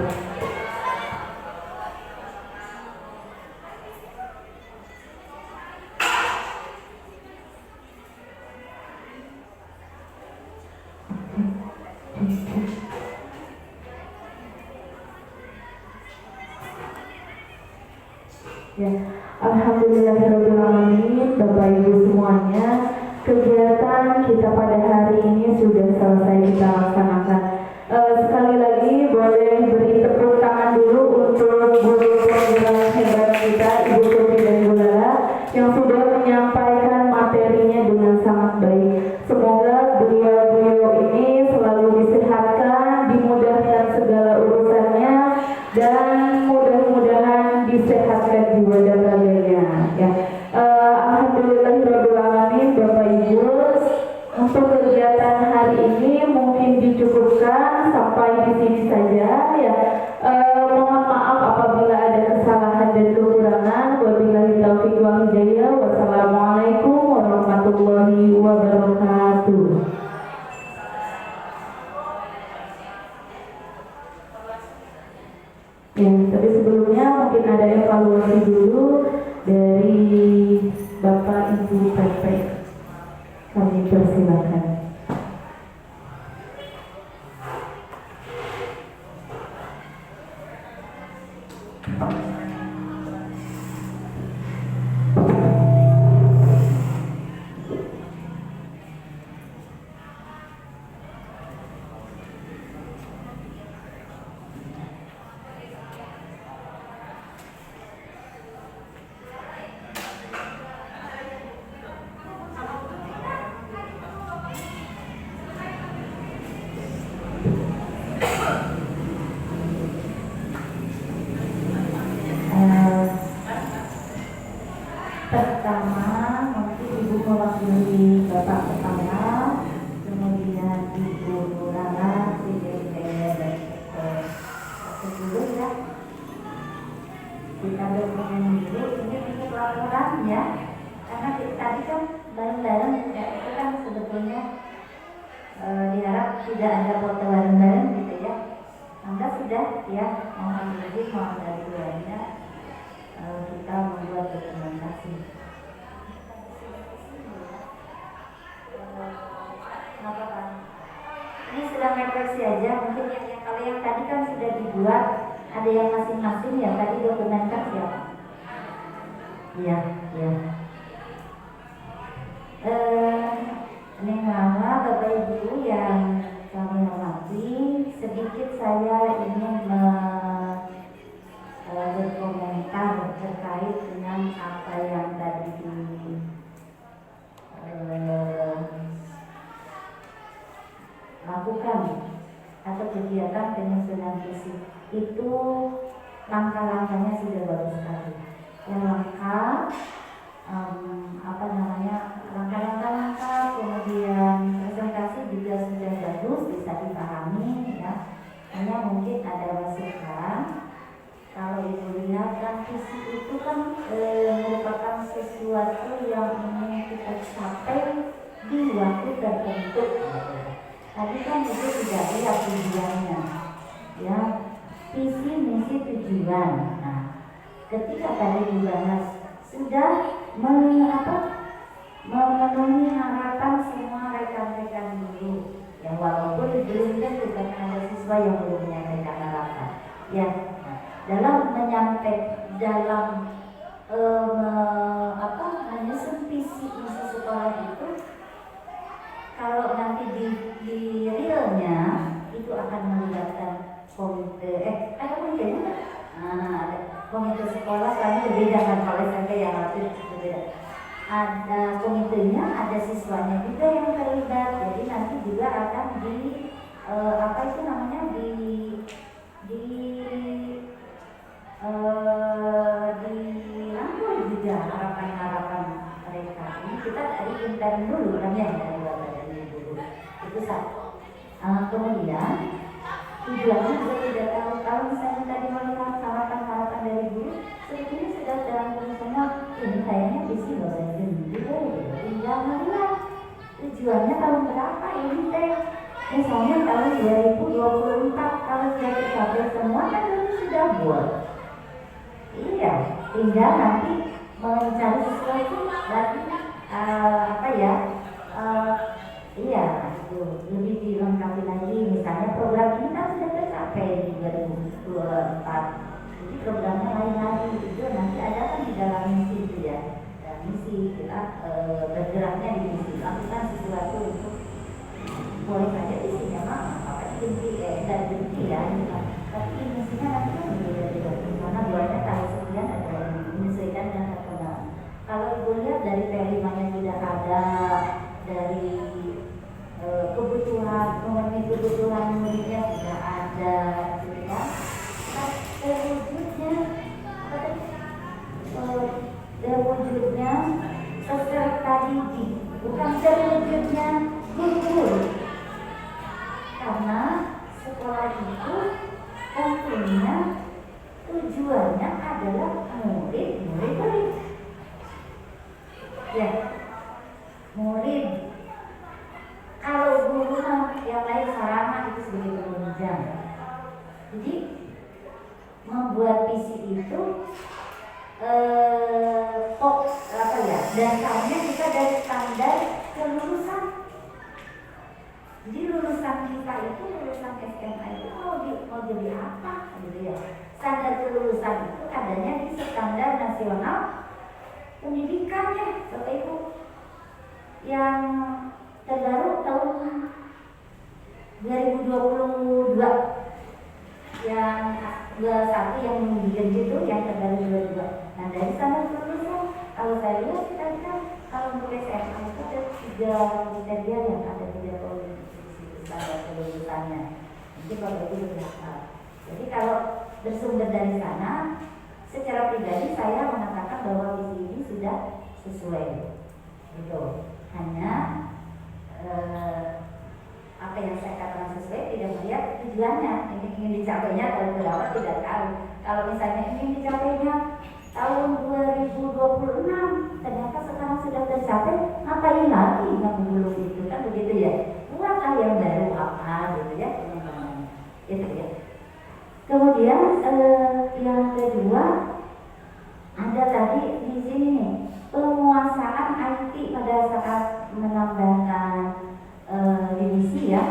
Speaker 1: Ya, alhamdulillahirobbilalamin, Bapak Ibu semuanya, kegiatan kita pada hari ini sudah selesai kita laksanakan. Sekali lagi boleh beri tepuk tangan dulu untuk guru penggerak hebat kita, Ibu Tuti dan Bu Lala, yang sudah menyampaikan materinya dengan sangat baik. Semoga beliau-beliau ini selalu disehatkan, dimudahkan segala urusannya, dan mudah-mudahan disehatkan jiwa dan raganya. Ya, alhamdulillahirobbilalamin, Bapak Ibu, untuk kegiatan hari ini mungkin dicukupkan sampai di sini saja. Ya, mohon maaf apabila ada kesalahan dan kekurangan. Wabillahi taufiq wal hidayah. Wassalamualaikum warahmatullahi wabarakatuh. Ya, tapi sebelumnya mungkin ada evaluasi dulu dari Bapak Ibu PP. Kami persilakan.
Speaker 3: Pertama, mungkin Ibu mewakili Bapak Kepala, kemudian Ibu Nurana, CDT, dan dulu ya. Kita dokumen dulu, ini untuk laporan ya. Karena tadi kan bareng-bareng, ya, itu kan sebetulnya diharap tidak ada foto bareng-bareng gitu ya. Anda sudah ya, mohon izin, mohon dari keluarga. Kita membuat dokumentasi. Ini sedang refleksi aja, mungkin yang kalau yang tadi kan sudah dibuat, ada yang masing-masing ya tadi dokumentasi ya.
Speaker 6: Iya, iya. Neng Mama, Bapak Ibu yang kami hormati, sedikit saya ingin berkomentar terkait dengan apa yang tadi lakukan atau kegiatan penyusunan visi. Itu langkah-langkahnya sudah bagus sekali. Yang langkah-langkah kemudian presentasi juga sudah bagus, bisa dipahami ya. Hanya mungkin ada masukan. Kalau Ibu lihat kan visi itu kan merupakan sesuatu yang ingin kita capai di waktu tertentu. Tadi kan itu tidak lihat tujuannya, ya, visi, misi, tujuan. Nah, ketika tadi dibahas sudah memenuhi harapan semua rekan-rekan guru, ya walaupun belum tentu karena ada siswa yang belum menyampaikan harapan, ya. Dalam menyusun visi misi sekolah itu, kalau nanti di realnya itu akan melibatkan komite sekolah kami berbeda kan, kalau SMP yang harus berbeda. Ada komitenya, ada siswanya juga yang terlibat. Jadi nanti juga akan dirangkul juga harapan-harapan mereka. Ini kita dari intern dulu kan ya, dari Bapak dan Ibu dulu. Itu satu. Kemudian tujuannya juga tidak tahu. Kalau misalnya tadi melihat harapan-harapan dari guru, sebetulnya sudah terangkum semua. Ini kayaknya visi bahasa Indonesia. Tinggal melihat tujuannya tahun berapa ini teh. Misalnya tahun 2024 kalau sudah tercapai semua kan itu sudah buat. Iya, tinggal nanti mencari sesuatu lagi iya itu lebih dilengkapi lagi. Misalnya program ini kan sudah tercapai di 2024. Jadi programnya lain lagi itu nanti ada kan di dalam misi itu ya. Dan misi kita bergeraknya di misi, lakukan sesuatu untuk boleh saja isinya mah apa inti dan inti ya, tapi misinya nanti kan berbeda-beda karena buatnya tahun sekian ada yang menyesuaikan dengan terkenal. Kalau Ibu lihat dari P5-nya sudah ada, dari kebutuhan memenuhi kebutuhan muridnya sudah ada, gitu kan? Terwujudnya peserta didik, bukan terwujudnya guru. Karena sekolah itu tentunya tujuannya adalah murid. Ya, murid. Kalau guru yang lain sarana itu sebagai penunjang. Jadi membuat visi itu dasarnya kita dari standar kelulusan. Jadi lulusan kita itu, lulusan SMA itu mau jadi apa gitu ya. Standar kelulusan itu adanya di standar nasional pendidikannya, Bapak Ibu. Yang terbaru tahun 2022 yang 21 yang diganti itu yang terbaru 22. Nah dari standar kelulusan, kalau saya lihat kita kalau untuk SMA itu ada 3 kriteria yang ada 3 poin standar kelulusannya. Nanti Bapak Ibu berapa. Jadi kalau bersumber dari sana, secara pribadi saya mengatakan bahwa visi ini sudah sesuai. Gitu. Hanya apa yang saya katakan sesuai tidak melihat tujuannya. Ini ingin dicapainya tahun berapa tidak tahu. Kalau misalnya ingin dicapainya tahun 2026, ternyata sekarang sudah tercapai, ngapain lagi yang belum itu kan begitu ya. Buatlah yang baru apa gitu ya teman-teman. Gitu ya. Kemudian yang kedua ada tadi di sini nih penguasaan IT pada saat menambahkan divisi ya.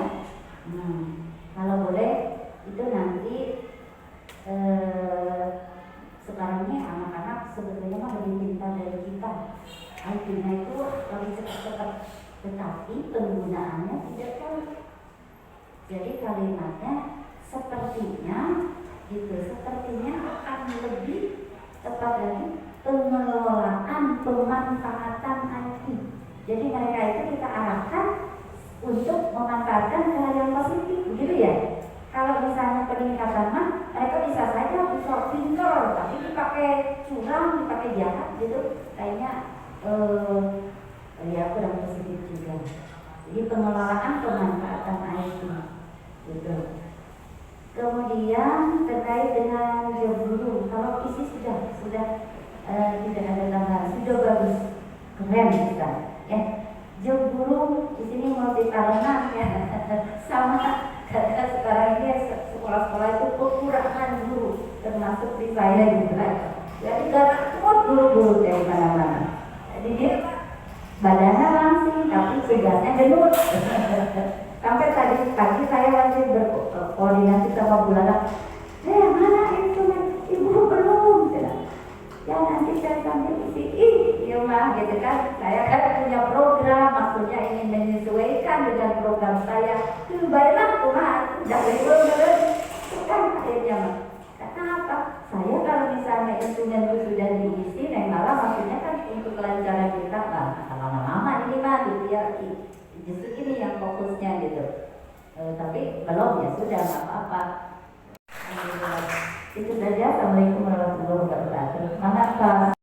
Speaker 6: Kalau boleh itu nanti sekarang ini anak-anak sebetulnya mah lebih pintar IT-nya itu lebih cepat-cepat, tetapi penggunaannya tidak tahu. Jadi kalimatnya sepertinya gitu, sepertinya akan lebih tepat lagi pengelolaan pemanfaatan IT. Jadi mereka itu kita arahkan untuk memanfaatkan ke hal yang positif, begitu ya. Kalau misalnya peningkatan mah, mereka bisa saja bisa pintar, tapi dipakai curang, dipakai jahat gitu, kayaknya ya kurang positif juga. Jadi pengelolaan pemanfaatan IT gitu. Kemudian terkait dengan job guru, kalau isi sudah tidak ada tambahan, sudah bagus, keren kita. Ya, job guru di sini multi talentan ya, sama. Karena sekarang ini sekolah-sekolah itu kekurangan guru, termasuk di saya juga. Jadi gak takut guru-guru dari mana-mana. Jadi dia badannya langsing, tapi tugasnya gendut. Sampai tadi pagi saya masih berkoordinasi sama Bu Lala. Mana instrumen ibu belum? Ya nanti saya sambil isi ya mah gitu kan. Saya kan punya program, maksudnya ingin menyesuaikan dengan program saya. Baiklah, udah belum kan akhirnya mah. Kenapa? Saya kalau misalnya instrumen itu sudah diisi, malah maksudnya kan untuk kelancaran kita lama-lama ini mah gitu ya. Justru ini yang fokusnya gitu. Tapi belum ya sudah nggak apa-apa. Itu saja. Assalamualaikum warahmatullahi wabarakatuh. Semangat Pak.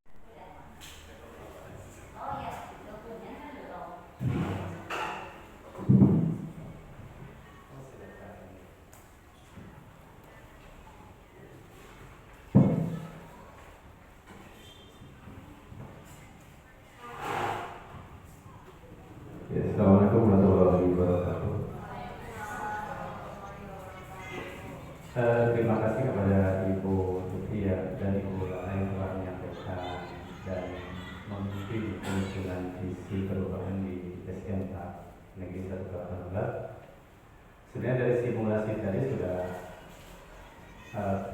Speaker 7: Assalamualaikum warahmatullahi wabarakatuh. Terima kasih kepada Ibu Tutia dan Ibu Lana yang telah menyampaikan dan memimpin penyusunan visi perubahan di SMK Negeri 1 Kabupaten. Sebenarnya dari simulasi tadi sudah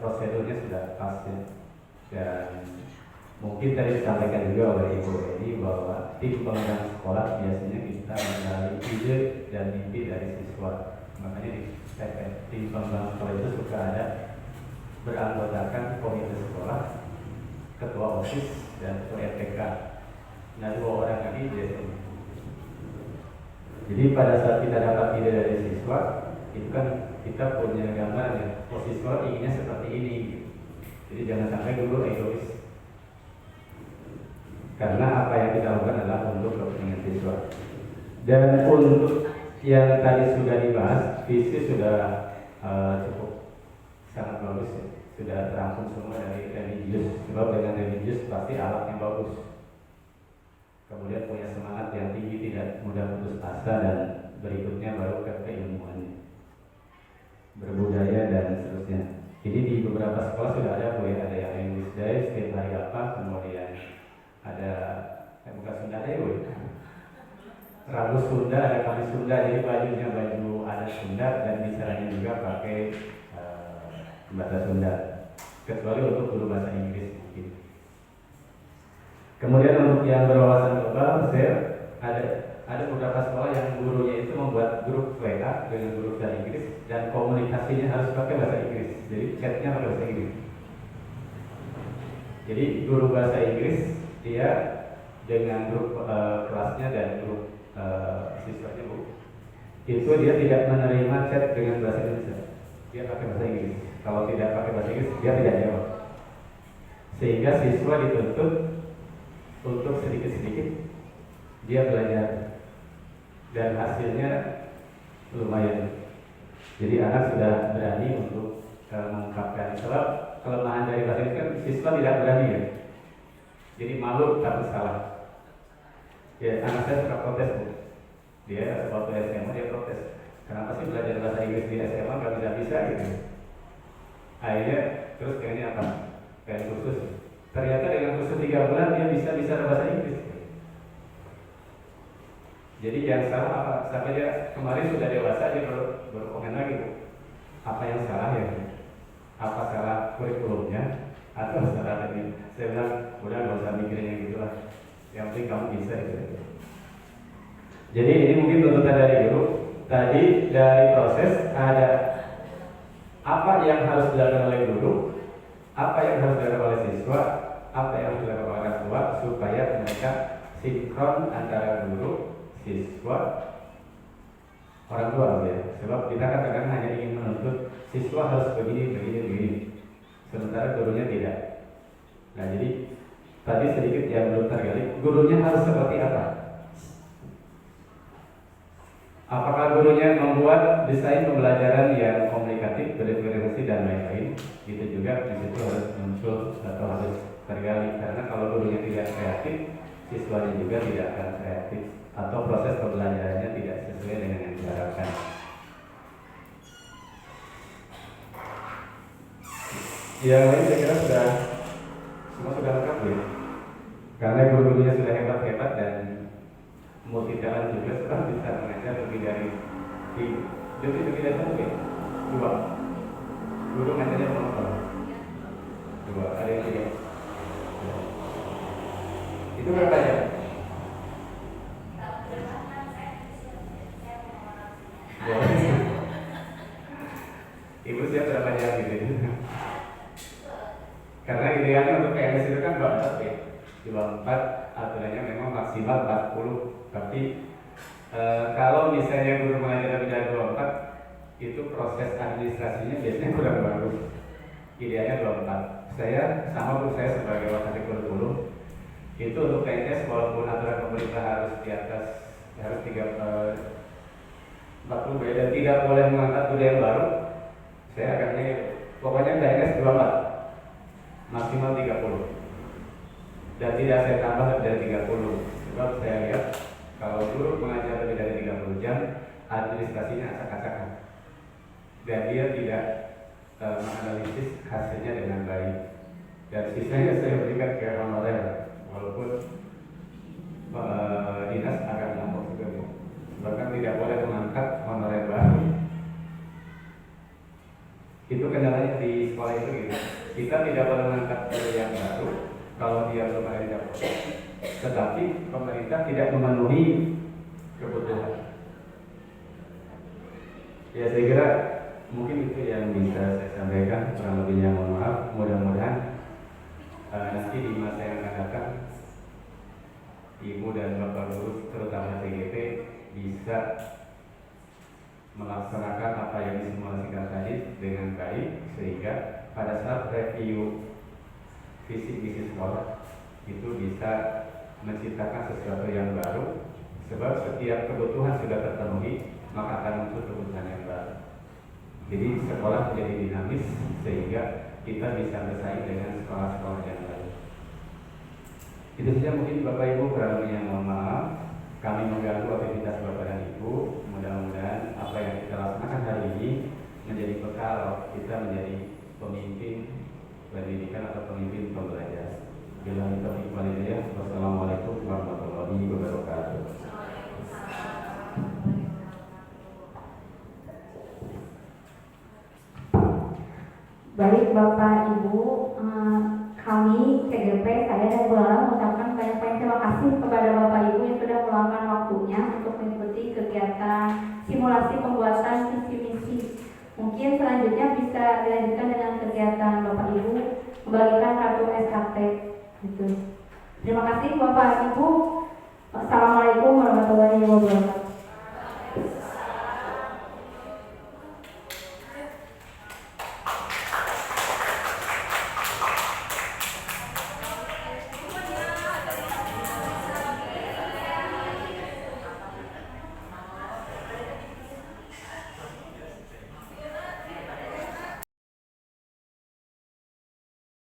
Speaker 7: prosedurnya sudah pas ya. Dan mungkin tadi disampaikan juga oleh Ibu Edi bahwa tim penggerak sekolah biasanya kita mengenali ide dan mimpi dari siswa. Makanya di tim penggerak sekolah itu suka ada beranggotakan komite sekolah, ketua OSIS dan ketua RPK. Nah, 2 orang ini ide. Jadi pada saat kita dapat ide dari siswa, itu kan kita punya gambaran ya, siswa inginnya seperti ini. Jadi jangan sampai dulu egois. Karena apa yang kita lakukan adalah untuk kepentingan siswa. Dan untuk yang tadi sudah dibahas, visi sudah cukup sangat bagus ya. Sudah terangkum semua dari religius. Sebab dengan religius pasti alatnya bagus. Kemudian punya semangat yang tinggi, tidak mudah putus asa, dan berikutnya baru ke keilmuannya, berbudaya dan seterusnya. Jadi di beberapa sekolah sudah ada ada yang English Day setiap hari apa, kemudian ada bukan Sunda Dewi, Rabu Sunda, ada Kamis Sunda, jadi bajunya baju adat Sunda dan bicaranya juga pakai bahasa Sunda, kecuali untuk guru bahasa Inggris mungkin. Kemudian untuk yang berwawasan global, ada beberapa sekolah yang gurunya itu membuat grup WA dengan guru bahasa Inggris dan komunikasinya harus pakai bahasa Inggris, jadi chatnya pakai bahasa Inggris. Jadi guru bahasa Inggris dia dengan grup kelasnya dan grup siswanya itu dia tidak menerima chat dengan bahasa Indonesia, dia pakai bahasa Inggris. Kalau tidak pakai bahasa Inggris dia tidak jawab, sehingga siswa dituntut untuk sedikit-sedikit dia belajar dan hasilnya lumayan. Jadi anak sudah berani untuk mengungkapkan. Sebab kelemahan dari bahasa Inggris kan siswa tidak berani ya. Jadi malu takut salah. Ya, anak saya suka protes Bu. Dia waktu SMA dia protes. Kenapa sih belajar bahasa Inggris di SMA nggak bisa gitu? Akhirnya terus kayaknya apa? Kayak khusus. Ternyata dengan khusus 3 bulan dia bisa bahasa Inggris. Jadi yang salah apa? Sampai dia kemarin sudah dewasa dia baru komen lagi Bu. Apa yang salah ya? Apa salah kurikulumnya? Atau salah tadi? Saya bilang udah nggak usah mikirin yang gitu lah. Yang penting kamu bisa gitu. Jadi ini mungkin tuntutan dari guru. Tadi dari proses ada apa yang harus dilakukan oleh guru, apa yang harus dilakukan oleh siswa, apa yang harus dilakukan oleh orang tua supaya mereka sinkron antara guru, siswa, orang tua ya. Sebab kita kadang-kadang hanya ingin menuntut siswa harus begini. Sementara gurunya tidak. Nah jadi tadi sedikit yang belum tergali, gurunya harus seperti apa? Apakah gurunya membuat desain pembelajaran yang komunikatif, bervariasi dan lain-lain? Itu juga di situ harus muncul atau harus tergali. Karena kalau gurunya tidak kreatif, siswanya juga tidak akan kreatif atau proses pembelajarannya tidak sesuai dengan yang diharapkan. Yang lain saya kira semua sudah lengkap ya. Karena guru-gurunya sudah hebat-hebat dan multi talent juga, sudah bisa mengajar lebih dari satu ya? 2. Guru ngajarnya berapa? 2, ada yang 3. Itu berapa ya? Ibu siap berapa jam gitu? Karena idealnya untuk PNS itu kan 24 ya. Di 24 aturannya memang maksimal 40. Tapi kalau misalnya guru mengajar lebih dari 24, itu proses administrasinya biasanya kurang bagus. Idealnya 24. Saya sama guru saya sebagai wakil kurikulum itu untuk PNS walaupun aturan pemerintah harus di atas harus 40 dan tidak boleh mengangkat guru yang baru, saya akannya pokoknya PNS 24 maksimal 30 dan tidak saya tambah lebih dari 30. Sebab saya lihat kalau guru mengajar lebih dari 30 jam, administrasinya acak-acakan dan dia tidak menganalisis hasilnya dengan baik. Dan sisanya saya berikan ke honorer, walaupun dinas akan ngomong juga, bahkan tidak boleh mengangkat honorer baru. Itu kendalanya di sekolah itu gitu. Kita tidak boleh mengangkat guru yang baru kalau dia belum ada jam. Tetapi pemerintah tidak memenuhi kebutuhan. Ya saya kira mungkin itu yang bisa saya sampaikan. Kurang lebihnya mohon maaf. Mudah-mudahan nanti di masa yang akan datang Ibu dan Bapak Guru terutama TGP bisa melaksanakan apa yang disimulasikan tadi dengan baik sehingga pada saat review fisik misi sekolah itu bisa menciptakan sesuatu yang baru. Sebab setiap kebutuhan sudah terpenuhi maka akan muncul kebutuhan yang baru. Jadi sekolah menjadi dinamis sehingga kita bisa bersaing dengan sekolah-sekolah yang lain. Itu saja mungkin Bapak Ibu, kurang lebihnya mohon maaf kami mengganggu aktivitas Bapak dan Ibu. Mudah-mudahan apa yang kita laksanakan hari ini menjadi bekal kita menjadi pemimpin pendidikan atau pemimpin pembelajaran. Bila kita ikhwanillah, wassalamualaikum warahmatullahi wabarakatuh.
Speaker 4: Baik Bapak Ibu, kami TGP saya dan Bu Lala